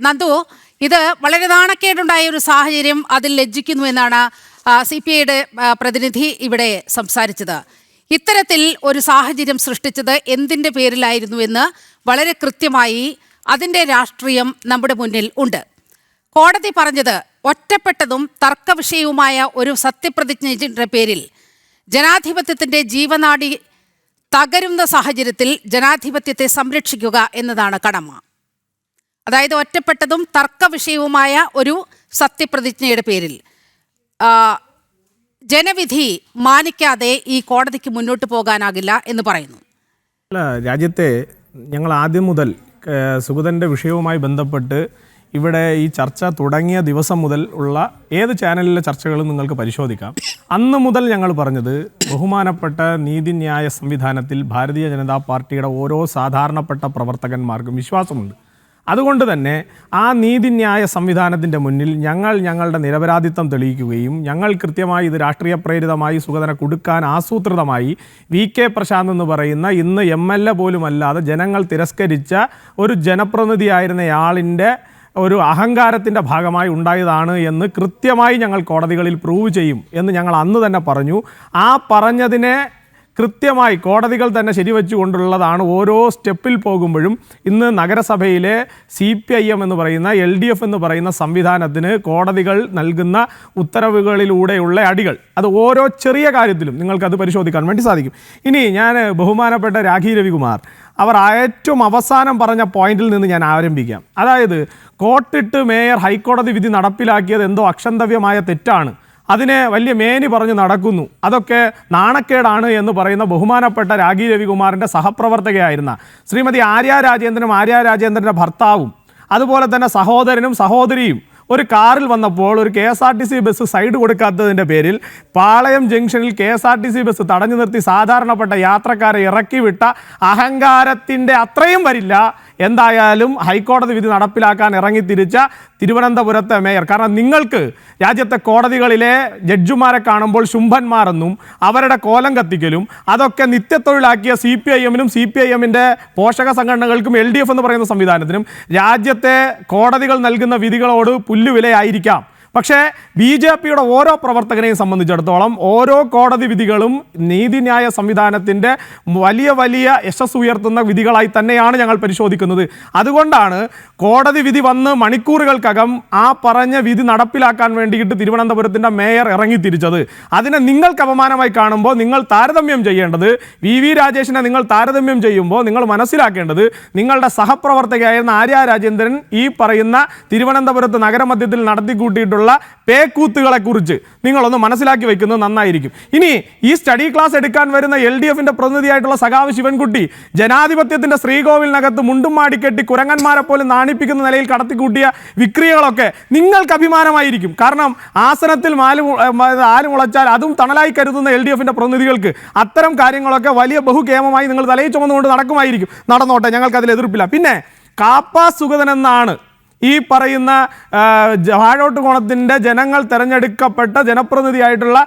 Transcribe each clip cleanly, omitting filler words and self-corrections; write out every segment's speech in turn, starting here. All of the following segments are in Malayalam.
നന്ദു, ഇത് വളരെ നാണക്കേടുണ്ടായ ഒരു സാഹചര്യം, അതിൽ ലജ്ജിക്കുന്നു എന്നാണ് CPIയുടെ പ്രതിനിധി ഇവിടെ സംസാരിച്ചത്. ഇത്തരത്തിൽ ഒരു സാഹചര്യം സൃഷ്ടിച്ചത് എന്തിൻ്റെ പേരിലായിരുന്നു എന്ന് വളരെ കൃത്യമായി അതിൻ്റെ രാഷ്ട്രീയം നമ്മുടെ മുന്നിൽ ഉണ്ട്. കോടതി പറഞ്ഞത് ഒറ്റപ്പെട്ടതും തർക്കവിഷയവുമായ ഒരു സത്യപ്രതിജ്ഞയുടെ പേരിൽ ജനാധിപത്യത്തിൻ്റെ ജീവനാഡി തകരുന്ന സാഹചര്യത്തിൽ ജനാധിപത്യത്തെ സംരക്ഷിക്കുക എന്നതാണ് കടമ. അതായത് ഒറ്റപ്പെട്ടതും തർക്കവിഷയവുമായ ഒരു സത്യപ്രതിജ്ഞയുടെ പേരിൽ ജനവിധി മാനിക്കാതെ ഈ കോടതിക്ക് മുന്നോട്ട് പോകാനാകില്ല എന്ന് പറയുന്നു. അല്ല, രാജ്യത്തെ ഞങ്ങൾ ആദ്യം മുതൽ സുഗതൻ്റെ വിഷയവുമായി ബന്ധപ്പെട്ട് ഇവിടെ ഈ ചർച്ച തുടങ്ങിയ ദിവസം മുതൽ ഉള്ള ഏത് ചാനലിലെ ചർച്ചകളും നിങ്ങൾക്ക് പരിശോധിക്കാം. അന്ന് മുതൽ ഞങ്ങൾ പറഞ്ഞത് ബഹുമാനപ്പെട്ട നീതിന്യായ സംവിധാനത്തിൽ ഭാരതീയ ജനതാ പാർട്ടിയുടെ ഓരോ സാധാരണപ്പെട്ട പ്രവർത്തകന്മാർക്കും വിശ്വാസമുണ്ട്. അതുകൊണ്ട് തന്നെ ആ നീതിന്യായ സംവിധാനത്തിൻ്റെ മുന്നിൽ ഞങ്ങളുടെ നിരപരാധിത്വം തെളിയിക്കുകയും ഞങ്ങൾ കൃത്യമായി ഇത് രാഷ്ട്രീയ പ്രേരിതമായി സുഗതനെ കൊടുക്കാൻ ആസൂത്രിതമായി VK പ്രശാന്ത് എന്ന് പറയുന്ന ഇന്ന് MLA പോലുമല്ലാതെ ജനങ്ങൾ തിരസ്കരിച്ച ഒരു ജനപ്രതിനിധിയായിരുന്നയാളിൻ്റെ ഒരു അഹങ്കാരത്തിൻ്റെ ഭാഗമായി ഉണ്ടായതാണ് എന്ന് കൃത്യമായി ഞങ്ങൾ കോടതികളിൽ പ്രൂവ് ചെയ്യും എന്ന് ഞങ്ങൾ അന്ന് തന്നെ പറഞ്ഞു. ആ പറഞ്ഞതിനെ കൃത്യമായി കോടതികൾ തന്നെ ശരിവെച്ചുകൊണ്ടുള്ളതാണ് ഓരോ സ്റ്റെപ്പിൽ പോകുമ്പോഴും ഇന്ന് നഗരസഭയിലെ CPIM എന്ന് പറയുന്ന LDF എന്ന് പറയുന്ന സംവിധാനത്തിന് കോടതികൾ നൽകുന്ന ഉത്തരവുകളിലൂടെയുള്ള അടികൾ, അത് ഓരോ ചെറിയ കാര്യത്തിലും നിങ്ങൾക്കത് പരിശോധിക്കാൻ വേണ്ടി സാധിക്കും. ഇനി ഞാൻ ബഹുമാനപ്പെട്ട രാഖി രവികുമാർ അവർ ഏറ്റവും അവസാനം പറഞ്ഞ പോയിന്റിൽ നിന്ന് ഞാൻ ആരംഭിക്കാം. അതായത് കോട്ടിട്ട് മേയർ ഹൈക്കോടതി വിധി നടപ്പിലാക്കിയത് എന്തോ അക്ഷന്തവ്യമായ തെറ്റാണ്, അതിനെ വലിയ മേനി പറഞ്ഞ് നടക്കുന്നു, അതൊക്കെ നാണക്കേടാണ് എന്ന് പറയുന്ന ബഹുമാനപ്പെട്ട രാഖി രവികുമാറിൻ്റെ സഹപ്രവർത്തകയായിരുന്ന ശ്രീമതി ആര്യ രാജേന്ദ്രൻ്റെ ഭർത്താവും അതുപോലെ തന്നെ സഹോദരനും സഹോദരിയും ഒരു കാറിൽ വന്നപ്പോൾ ഒരു KSRTC ബസ് സൈഡ് കൊടുക്കാത്തതിൻ്റെ പേരിൽ പാളയം ജംഗ്ഷനിൽ KSRTC ബസ് തടഞ്ഞു നിർത്തി സാധാരണപ്പെട്ട യാത്രക്കാരെ ഇറക്കി വിട്ട അഹങ്കാരത്തിൻ്റെ അത്രയും വരില്ല എന്തായാലും ഹൈക്കോടതി വിധി നടപ്പിലാക്കാൻ ഇറങ്ങിത്തിരിച്ച തിരുവനന്തപുരത്തെ മേയർ. കാരണം നിങ്ങൾക്ക് രാജ്യത്തെ കോടതികളിലെ ജഡ്ജിമാരെ കാണുമ്പോൾ ശുംഭന്മാരെന്നും അവരുടെ കോലം കത്തിക്കലും അതൊക്കെ നിത്യത്തൊഴിലാക്കിയ CPIM-നും CPIM-ൻ്റെ പോഷക സംഘടനകൾക്കും LDF എന്ന് പറയുന്ന സംവിധാനത്തിനും രാജ്യത്തെ കോടതികൾ നൽകുന്ന വിധികളോട് പുല്ലുവിലയായിരിക്കാം. പക്ഷേ BJPയുടെ ഓരോ പ്രവർത്തകനെയും സംബന്ധിച്ചിടത്തോളം ഓരോ കോടതി വിധികളും നീതിന്യായ സംവിധാനത്തിൻ്റെ വലിയ വലിയ യശസ് ഉയർത്തുന്ന വിധികളായി തന്നെയാണ് ഞങ്ങൾ പരിശോധിക്കുന്നത്. അതുകൊണ്ടാണ് കോടതി വിധി വന്ന് മണിക്കൂറുകൾക്കകം ആ പറഞ്ഞ വിധി നടപ്പിലാക്കാൻ വേണ്ടിയിട്ട് തിരുവനന്തപുരത്തിൻ്റെ മേയർ ഇറങ്ങിത്തിരിച്ചത്. അതിനെ നിങ്ങൾക്ക് അപമാനമായി കാണുമ്പോൾ നിങ്ങൾ താരതമ്യം ചെയ്യേണ്ടത്, VV രാജേഷിനെ നിങ്ങൾ താരതമ്യം ചെയ്യുമ്പോൾ നിങ്ങൾ മനസ്സിലാക്കേണ്ടത് നിങ്ങളുടെ സഹപ്രവർത്തകയായിരുന്ന ആര്യ രാജേന്ദ്രൻ ഈ പറയുന്ന തിരുവനന്തപുരത്ത് നഗരമധ്യത്തിൽ നടത്തിക്കൂട്ടിയിട്ടുള്ള പേക്കൂത്തുകളെ കുറിച്ച് നിങ്ങളൊന്ന് മനസ്സിലാക്കി വെക്കുന്നത് നന്നായിരിക്കും. ഇനി ഈ സ്റ്റഡി ക്ലാസ് എടുക്കാൻ വരുന്ന LDF-ന്റെ പ്രതിനിധിയായിട്ടുള്ള സഖാവ് ശിവൻകുട്ടി ജനാധിപത്യത്തിന്റെ ശ്രീകോവിലിനകത്ത് മുണ്ടും മാടിക്കെട്ടി കുരങ്ങന്മാരെ പോലും നാണിപ്പിക്കുന്ന നിലയിൽ കടത്തിക്കൂട്ടിയ വിക്രിയകളൊക്കെ നിങ്ങൾക്ക് അഭിമാനമായിരിക്കും. കാരണം ആസനത്തിൽ ആല് മുളച്ചാൽ അതും തണലായി കരുതുന്ന LDF-ന്റെ പ്രതിനിധികൾക്ക് അത്തരം കാര്യങ്ങളൊക്കെ വലിയ ബഹുകേമമായി നിങ്ങൾ തലയിൽ ചുമന്നുകൊണ്ട് നടക്കുമായിരിക്കും. നടന്നോട്ടെ, ഞങ്ങൾക്ക് അതിൽ എതിർപ്പില്ല. പിന്നെ കാപ്പ സുഗതൻ എന്നാണ് ഈ പറയുന്ന വാഴോട്ടുകോണത്തിൻ്റെ ജനങ്ങൾ തിരഞ്ഞെടുക്കപ്പെട്ട ജനപ്രതിനിധിയായിട്ടുള്ള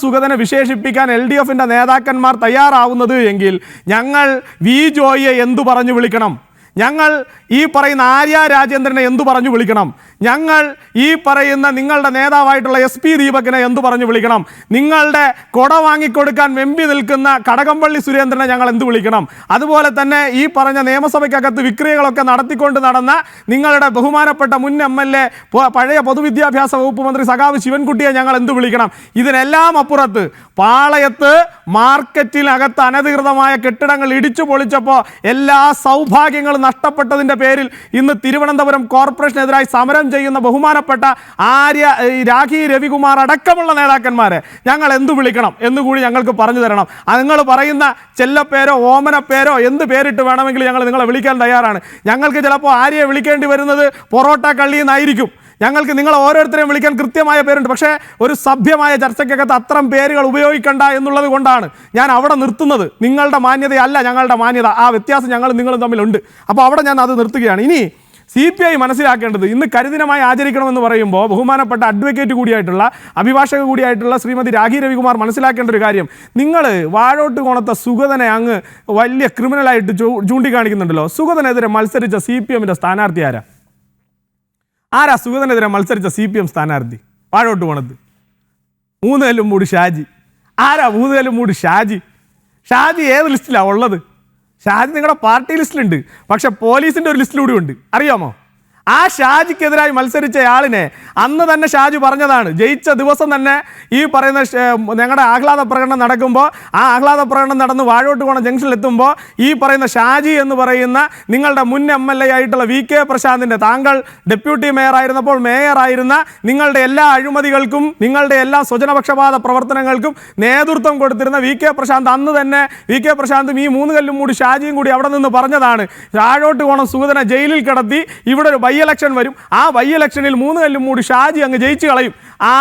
സുഗതനെ വിശേഷിപ്പിക്കാൻ LDF-ന്റെ നേതാക്കന്മാർ തയ്യാറാവുന്നത് എങ്കിൽ ഞങ്ങൾ V ജോയിയെ എന്തു പറഞ്ഞു വിളിക്കണം? ഞങ്ങൾ ഈ പറയുന്ന ആര്യ രാജേന്ദ്രനെ എന്തു പറഞ്ഞു വിളിക്കണം? ഞങ്ങൾ ഈ പറയുന്ന നിങ്ങളുടെ നേതാവായിട്ടുള്ള SP ദീപകിനെ എന്തു പറഞ്ഞു വിളിക്കണം? നിങ്ങളുടെ കൊട വാങ്ങിക്കൊടുക്കാൻ വെമ്പി നിൽക്കുന്ന കടകംപള്ളി സുരേന്ദ്രനെ ഞങ്ങൾ എന്തു വിളിക്കണം? അതുപോലെ തന്നെ ഈ പറഞ്ഞ നിയമസഭയ്ക്കകത്ത് വിക്രിയകളൊക്കെ നടത്തിക്കൊണ്ട് നടന്ന നിങ്ങളുടെ ബഹുമാനപ്പെട്ട മുൻ MLA പഴയ പൊതുവിദ്യാഭ്യാസ വകുപ്പ് മന്ത്രി സഖാവ് ശിവൻകുട്ടിയെ ഞങ്ങൾ എന്തു വിളിക്കണം? ഇതിനെല്ലാം അപ്പുറത്ത് പാളയത്ത് മാർക്കറ്റിനകത്ത് അനധികൃതമായ കെട്ടിടങ്ങൾ ഇടിച്ചു പൊളിച്ചപ്പോൾ എല്ലാ സൗഭാഗ്യങ്ങളും നഷ്ടപ്പെട്ടതിൻ്റെ പേരിൽ ഇന്ന് തിരുവനന്തപുരം കോർപ്പറേഷനെതിരായി സമരം ചെയ്യുന്ന ബഹുമാനപ്പെട്ട രാഖി രവികുമാർ അടക്കമുള്ള നേതാക്കന്മാരെ ഞങ്ങൾ എന്തു വിളിക്കണം എന്നുകൂടി ഞങ്ങൾക്ക് പറഞ്ഞു തരണം. നിങ്ങൾ പറയുന്ന ചെല്ലപ്പേരോ ഓമന പേരോ എന്ത് പേരിട്ട് വേണമെങ്കിലും ഞങ്ങൾ നിങ്ങളെ വിളിക്കാൻ തയ്യാറാണ്. ഞങ്ങൾക്ക് ചിലപ്പോൾ ആര്യയെ വിളിക്കേണ്ടി വരുന്നത് പൊറോട്ട കള്ളി എന്നായിരിക്കും. ഞങ്ങൾക്ക് നിങ്ങൾ ഓരോരുത്തരെയും വിളിക്കാൻ കൃത്യമായ പേരുണ്ട്. പക്ഷേ ഒരു സഭ്യമായ ചർച്ചയ്ക്കകത്ത് അത്തരം പേരുകൾ ഉപയോഗിക്കണ്ട എന്നുള്ളത് കൊണ്ടാണ് ഞാൻ അവിടെ നിർത്തുന്നത്. നിങ്ങളുടെ മാന്യതയല്ല ഞങ്ങളുടെ മാന്യത, ആ വ്യത്യാസം ഞങ്ങളും നിങ്ങളും തമ്മിലുണ്ട്. അപ്പോൾ അവിടെ ഞാൻ അത് നിർത്തുകയാണ്. ഇനി CPI മനസ്സിലാക്കേണ്ടത് ഇന്ന് കരിദിനമായി ആചരിക്കണമെന്ന് പറയുമ്പോൾ ബഹുമാനപ്പെട്ട അഡ്വക്കേറ്റ് കൂടിയായിട്ടുള്ള അഭിഭാഷക കൂടിയായിട്ടുള്ള ശ്രീമതി രാഖി രവികുമാർ മനസ്സിലാക്കേണ്ട ഒരു കാര്യം, നിങ്ങൾ വാഴോട്ടുകോണത്തെ സുഗതനെ അങ്ങ് വലിയ ക്രിമിനലായിട്ട് ചൂണ്ടിക്കാണിക്കുന്നുണ്ടല്ലോ. സുഗതനെതിരെ മത്സരിച്ച CPM-ന്റെ സ്ഥാനാർത്ഥി ആരാ? ആരാ സുഗതനെതിരെ മത്സരിച്ച CPM സ്ഥാനാർത്ഥി വാഴോട്ട് പോണത്? മൂന്നുകല്ലുംമൂട് ഷാജി. ആരാ മൂന്നുകല്ലുംമൂട് ഷാജി? ഷാജി ഏത് ലിസ്റ്റിലാണ് ഉള്ളത്? ഷാജി നിങ്ങളുടെ പാർട്ടി ലിസ്റ്റിലുണ്ട്, പക്ഷെ പോലീസിന്റെ ഒരു ലിസ്റ്റിലൂടെ ഉണ്ട്. അറിയാമോ? ആ ഷാജിക്കെതിരായി മത്സരിച്ച ആളിനെ അന്ന് തന്നെ ഷാജി പറഞ്ഞതാണ്, ജയിച്ച ദിവസം തന്നെ ഈ പറയുന്ന ഞങ്ങളുടെ ആഹ്ലാദ പ്രകടനം നടക്കുമ്പോൾ, ആ ആഹ്ലാദ പ്രകടനം നടന്ന് വാഴോട്ട് പോണ ജംഗ്ഷനിൽ എത്തുമ്പോൾ ഈ പറയുന്ന ഷാജി എന്ന് പറയുന്ന നിങ്ങളുടെ മുൻ MLA ആയിട്ടുള്ള VK പ്രശാന്തിൻ്റെ, താങ്കൾ ഡെപ്യൂട്ടി മേയർ ആയിരുന്നപ്പോൾ മേയറായിരുന്ന നിങ്ങളുടെ എല്ലാ അഴിമതികൾക്കും നിങ്ങളുടെ എല്ലാ സ്വജനപക്ഷപാത പ്രവർത്തനങ്ങൾക്കും നേതൃത്വം കൊടുത്തിരുന്ന VK പ്രശാന്ത്, അന്ന് തന്നെ VK പ്രശാന്തും ഈ മൂന്നുകല്ലുംമൂട് ഷാജിയും കൂടി അവിടെ നിന്ന് പറഞ്ഞതാണ്, വാഴോട്ട് പോണം സുഗതനെ ജയിലിൽ കിടത്തി ഇവിടെ ഒരു ഇലക്ഷൻ വരും, ആ ഇലക്ഷനിൽ മൂന്നുകല്ലുംമൂട് ഷാജി അങ്ങ് ജയിച്ചു കളയും. ആ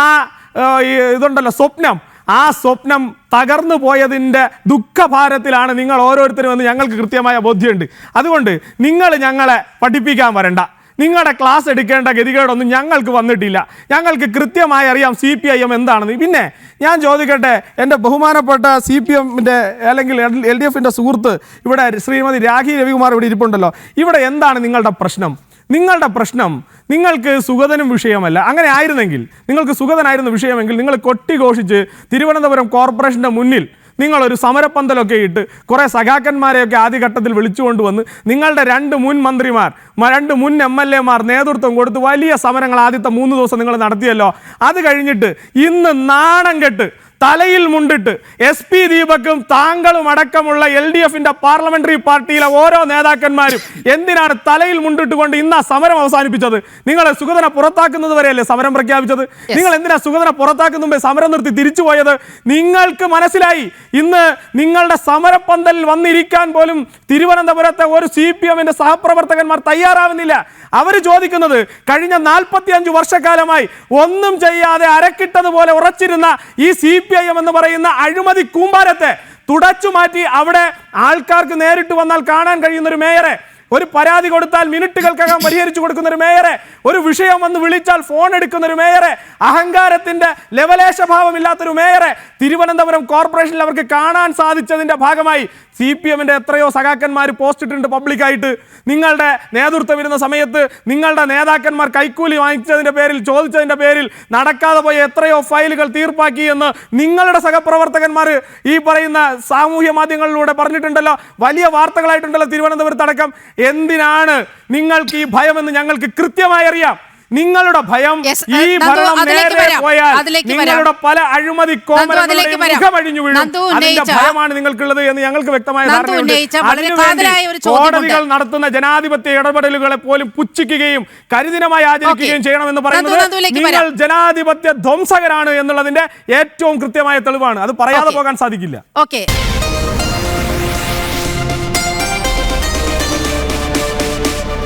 ഇതുണ്ടല്ലോ സ്വപ്നം, ആ സ്വപ്നം തകർന്നു പോയതിൻ്റെ ദുഃഖഭാരത്തിലാണ് നിങ്ങൾ ഓരോരുത്തരും എന്ന് ഞങ്ങൾക്ക് കൃത്യമായ ബോധ്യമുണ്ട്. അതുകൊണ്ട് നിങ്ങൾ ഞങ്ങളെ പഠിപ്പിക്കാൻ വരണ്ട. നിങ്ങളുടെ ക്ലാസ് എടുക്കേണ്ട ഗതികേടൊന്നും ഞങ്ങൾക്ക് വന്നിട്ടില്ല. ഞങ്ങൾക്ക് കൃത്യമായി അറിയാം CPIM എന്താണെന്ന്. പിന്നെ ഞാൻ ചോദിക്കട്ടെ, എൻ്റെ ബഹുമാനപ്പെട്ട CPMൻ്റെ അല്ലെങ്കിൽ LDFൻ്റെ സുഹൃത്ത് ഇവിടെ ശ്രീമതി രാഖി രവികുമാർ ഇവിടെ ഇരിപ്പുണ്ടല്ലോ, ഇവിടെ എന്താണ് നിങ്ങളുടെ പ്രശ്നം? നിങ്ങളുടെ പ്രശ്നം നിങ്ങൾക്ക് സുഗതനും വിഷയമല്ല. അങ്ങനെ ആയിരുന്നെങ്കിൽ, നിങ്ങൾക്ക് സുഗതനായിരുന്നു വിഷയമെങ്കിൽ, നിങ്ങൾ കൊട്ടിഘോഷിച്ച് തിരുവനന്തപുരം കോർപ്പറേഷൻ്റെ മുന്നിൽ നിങ്ങളൊരു സമരപ്പന്തലൊക്കെ ഇട്ട് കുറേ സഖാക്കന്മാരെയൊക്കെ ആദ്യഘട്ടത്തിൽ വിളിച്ചുകൊണ്ടുവന്ന് നിങ്ങളുടെ 2 മുൻ മന്ത്രിമാർ, 2 മുൻ MLA നേതൃത്വം കൊടുത്ത് വലിയ സമരങ്ങൾ ആദ്യത്തെ 3 ദിവസം നിങ്ങൾ നടത്തിയല്ലോ. അത് കഴിഞ്ഞിട്ട് ഇന്ന് നാണം കെട്ട് തലയിൽ മുണ്ടിട്ട് SP ദീപക്കും താങ്കളും അടക്കമുള്ള LDFൻ്റെ പാർലമെന്ററി പാർട്ടിയിലെ ഓരോ നേതാക്കന്മാരും എന്തിനാണ് തലയിൽ മുണ്ടിട്ടുകൊണ്ട് ഇന്ന് ആ സമരം അവസാനിപ്പിച്ചത്? നിങ്ങൾ സുഗതനെ പുറത്താക്കുന്നത് വരെയല്ലേ സമരം പ്രഖ്യാപിച്ചത്? നിങ്ങൾ എന്തിനാ സുഗതനെ പുറത്താക്കുന്ന മുമ്പേ സമരം നിർത്തി തിരിച്ചു പോയത്? നിങ്ങൾക്ക് മനസ്സിലായി, ഇന്ന് നിങ്ങളുടെ സമരപ്പന്തലിൽ വന്നിരിക്കാൻ പോലും തിരുവനന്തപുരത്തെ ഒരു CPMൻ്റെ സഹപ്രവർത്തകന്മാർ തയ്യാറാവുന്നില്ല. അവർ ചോദിക്കുന്നത്, കഴിഞ്ഞ 45 വർഷക്കാലമായി ഒന്നും ചെയ്യാതെ അരക്കിട്ടതുപോലെ ഉറച്ചിരുന്ന ഈ CPIM എന്ന് പറയുന്ന അഴിമതി കൂമ്പാരത്തെ തുടച്ചു മാറ്റി അവിടെ ആൾക്കാർക്ക് നേരിട്ട് വന്നാൽ കാണാൻ കഴിയുന്ന ഒരു മേയറെ, ഒരു പരാതി കൊടുത്താൽ മിനിറ്റുകൾക്കകം പരിഹരിച്ചു കൊടുക്കുന്ന ഒരു മേയറെ, ഒരു വിഷയം വന്ന് വിളിച്ചാൽ ഫോൺ എടുക്കുന്ന ഒരു മേയറെ, അഹങ്കാരത്തിന്റെ ലവലേശഭാവമില്ലാത്തൊരു മേയറെ തിരുവനന്തപുരം കോർപ്പറേഷനിൽ അവർക്ക് കാണാൻ സാധിച്ചതിന്റെ ഭാഗമായി CPMൻ്റെ എത്രയോ സഖാക്കന്മാർ പോസ്റ്റ് ഇട്ടിട്ടുണ്ട് പബ്ലിക്കായിട്ട്. നിങ്ങളുടെ നേതൃത്വം വരുന്ന സമയത്ത് നിങ്ങളുടെ നേതാക്കന്മാർ കൈക്കൂലി വാങ്ങിച്ചതിൻ്റെ പേരിൽ, ചോദിച്ചതിൻ്റെ പേരിൽ നടക്കാതെ പോയ എത്രയോ ഫയലുകൾ തീർപ്പാക്കി എന്ന് നിങ്ങളുടെ സഹപ്രവർത്തകന്മാർ ഈ പറയുന്ന സാമൂഹ്യ മാധ്യമങ്ങളിലൂടെ പറഞ്ഞിട്ടുണ്ടല്ലോ, വലിയ വാർത്തകളായിട്ടുണ്ടല്ലോ തിരുവനന്തപുരത്തടക്കം. എന്തിനാണ് നിങ്ങൾക്ക് ഈ ഭയമെന്ന് ഞങ്ങൾക്ക് കൃത്യമായി അറിയാം. നിങ്ങളുടെ ഭയം ഈ ഭരണം നേരെ പോയാൽ നിങ്ങളുടെ പല അഴിമതി കോമരങ്ങളുടെയും മുഖമഴിഞ്ഞു വീഴും. അതിന്റെ ഭയമാണ് നിങ്ങൾക്കുള്ളത് എന്ന് ഞങ്ങൾക്ക് വ്യക്തമായ ധാരണയുണ്ട്. അതിനുവേണ്ടി കോടതികൾ നടത്തുന്ന ജനാധിപത്യ ഇടപെടലുകളെ പോലും പുച്ഛിക്കുകയും കരിദിനമായി ആചരിക്കുകയും ചെയ്യണമെന്ന് പറയുന്നത് നിങ്ങൾ ജനാധിപത്യ ധ്വംസകരാണ് എന്നുള്ളതിന്റെ ഏറ്റവും കൃത്യമായ തെളിവാണ്. അത് പറയാതെ പോകാൻ സാധിക്കില്ല.